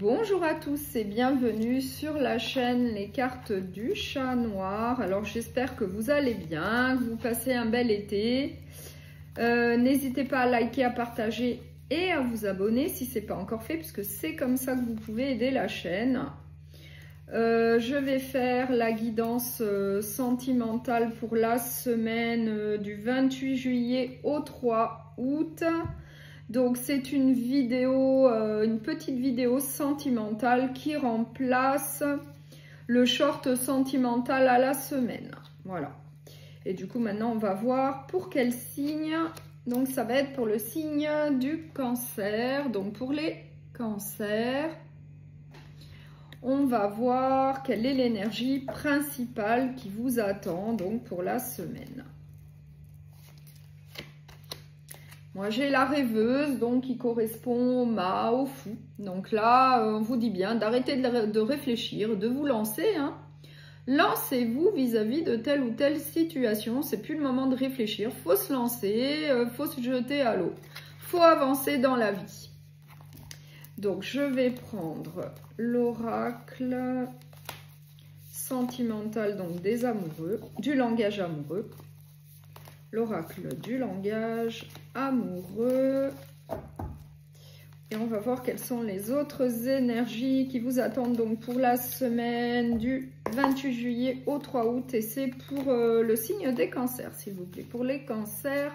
Bonjour à tous et bienvenue sur la chaîne Les Cartes du Chat Noir. Alors j'espère que vous allez bien, que vous passez un bel été. N'hésitez pas à liker, à partager et à vous abonner si ce n'est pas encore fait, puisque c'est comme ça que vous pouvez aider la chaîne. Je vais faire la guidance sentimentale pour la semaine du 28 juillet au 3 août. Donc c'est une vidéo, une petite vidéo sentimentale qui remplace le short sentimental à la semaine. Voilà. Et du coup maintenant on va voir pour quel signe. Donc ça va être pour le signe du Cancer. Donc pour les cancers, on va voir quelle est l'énergie principale qui vous attend donc pour la semaine. Moi, j'ai la rêveuse, donc qui correspond au fou. Donc là, on vous dit bien d'arrêter de réfléchir, de vous lancer. Hein. Lancez-vous vis-à-vis de telle ou telle situation. C'est plus le moment de réfléchir. Il faut se lancer, faut se jeter à l'eau. Il faut avancer dans la vie. Donc, je vais prendre l'oracle sentimental donc des amoureux, du langage amoureux. L'oracle du langage amoureux. Et on va voir quelles sont les autres énergies qui vous attendent donc pour la semaine du 28 juillet au 3 août. Et c'est pour le signe des cancers, s'il vous plaît. Pour les cancers,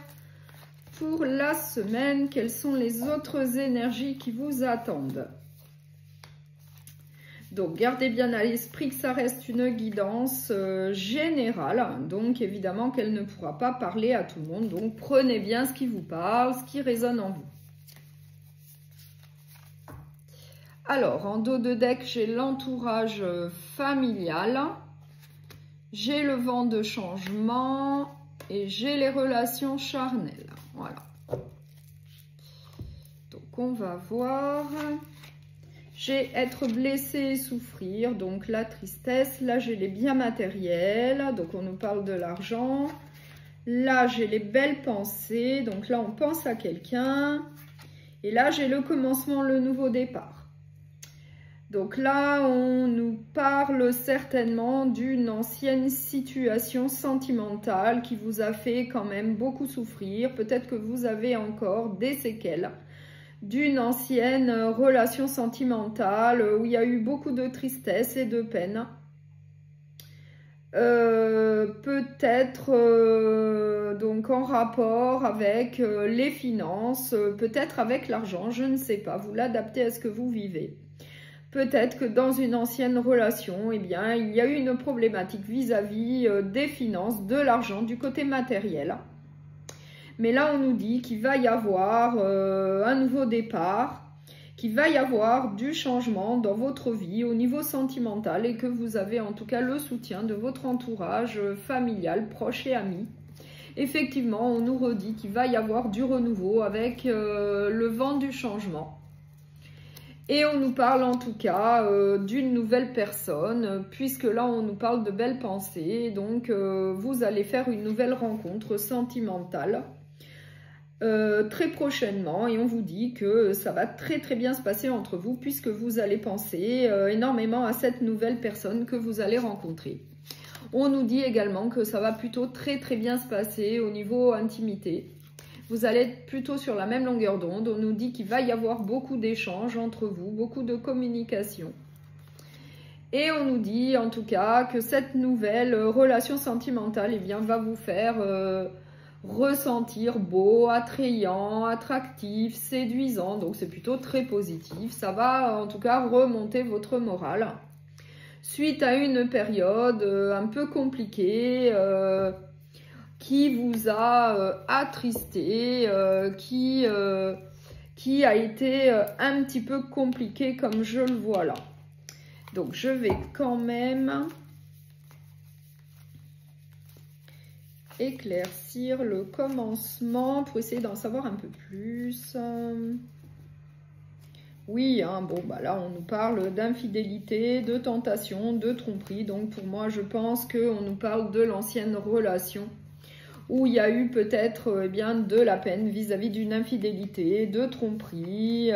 pour la semaine, quelles sont les autres énergies qui vous attendent? Donc, gardez bien à l'esprit que ça reste une guidance générale. Donc, évidemment qu'elle ne pourra pas parler à tout le monde. Donc, prenez bien ce qui vous parle, ce qui résonne en vous. Alors, en dos de deck, j'ai l'entourage familial. J'ai le vent de changement et j'ai les relations charnelles. Voilà. Donc, on va voir... J'ai être blessé et souffrir, donc la tristesse. Là, j'ai les biens matériels, donc on nous parle de l'argent. Là, j'ai les belles pensées, donc là, on pense à quelqu'un. Et là, j'ai le commencement, le nouveau départ. Donc là, on nous parle certainement d'une ancienne situation sentimentale qui vous a fait quand même beaucoup souffrir. Peut-être que vous avez encore des séquelles d'une ancienne relation sentimentale où il y a eu beaucoup de tristesse et de peine. Peut-être donc en rapport avec les finances, peut-être avec l'argent, je ne sais pas, vous l'adaptez à ce que vous vivez. Peut-être que dans une ancienne relation, eh bien, il y a eu une problématique vis-à-vis des finances, de l'argent, du côté matériel. Mais là, on nous dit qu'il va y avoir un nouveau départ, qu'il va y avoir du changement dans votre vie au niveau sentimental et que vous avez en tout cas le soutien de votre entourage familial, proche et ami. Effectivement, on nous redit qu'il va y avoir du renouveau avec le vent du changement. Et on nous parle en tout cas d'une nouvelle personne, puisque là, on nous parle de belles pensées. Donc, vous allez faire une nouvelle rencontre sentimentale. Très prochainement et on vous dit que ça va très bien se passer entre vous puisque vous allez penser énormément à cette nouvelle personne que vous allez rencontrer. On nous dit également que ça va plutôt très bien se passer au niveau intimité. Vous allez être plutôt sur la même longueur d'onde. On nous dit qu'il va y avoir beaucoup d'échanges entre vous, beaucoup de communication. Et on nous dit en tout cas que cette nouvelle relation sentimentale eh bien, va vous faire... ressentir beau, attrayant, attractif, séduisant. Donc c'est plutôt très positif. Ça va en tout cas remonter votre morale. Suite à une période un peu compliquée qui vous a attristé, qui a été un petit peu compliquée comme je le vois là. Donc je vais quand même... éclaircir le commencement pour essayer d'en savoir un peu plus. Oui, hein, bon, bah là, on nous parle d'infidélité, de tentation, de tromperie. Donc, pour moi, je pense qu'on nous parle de l'ancienne relation où il y a eu peut-être eh bien, de la peine vis-à-vis d'une infidélité, de tromperie,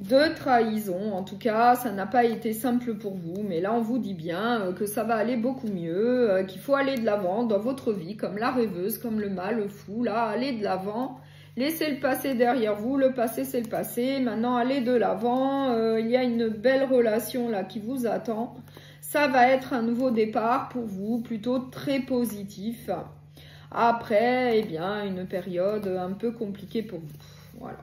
de trahison. En tout cas, ça n'a pas été simple pour vous, mais là on vous dit bien que ça va aller beaucoup mieux, qu'il faut aller de l'avant dans votre vie, comme la rêveuse, comme le mal, le fou, là, allez de l'avant, laissez le passé derrière vous, le passé c'est le passé, maintenant allez de l'avant, il y a une belle relation là qui vous attend, ça va être un nouveau départ pour vous, plutôt très positif, après, eh bien, une période un peu compliquée pour vous, voilà.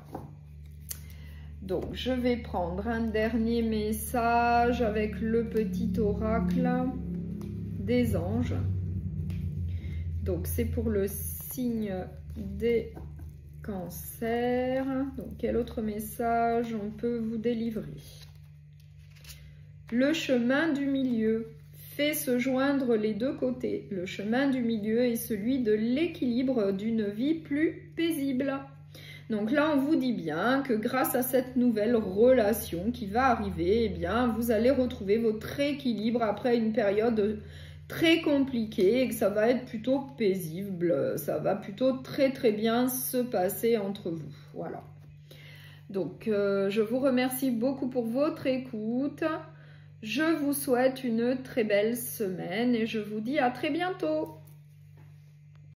Donc, je vais prendre un dernier message avec le petit oracle des anges. Donc, c'est pour le signe des cancers. Donc, quel autre message on peut vous délivrer? Le chemin du milieu fait se joindre les deux côtés. Le chemin du milieu est celui de l'équilibre d'une vie plus paisible. Donc là, on vous dit bien que grâce à cette nouvelle relation qui va arriver, eh bien, vous allez retrouver votre équilibre après une période très compliquée et que ça va être plutôt paisible. Ça va plutôt très très bien se passer entre vous. Voilà. Donc, je vous remercie beaucoup pour votre écoute. Je vous souhaite une très belle semaine et je vous dis à très bientôt.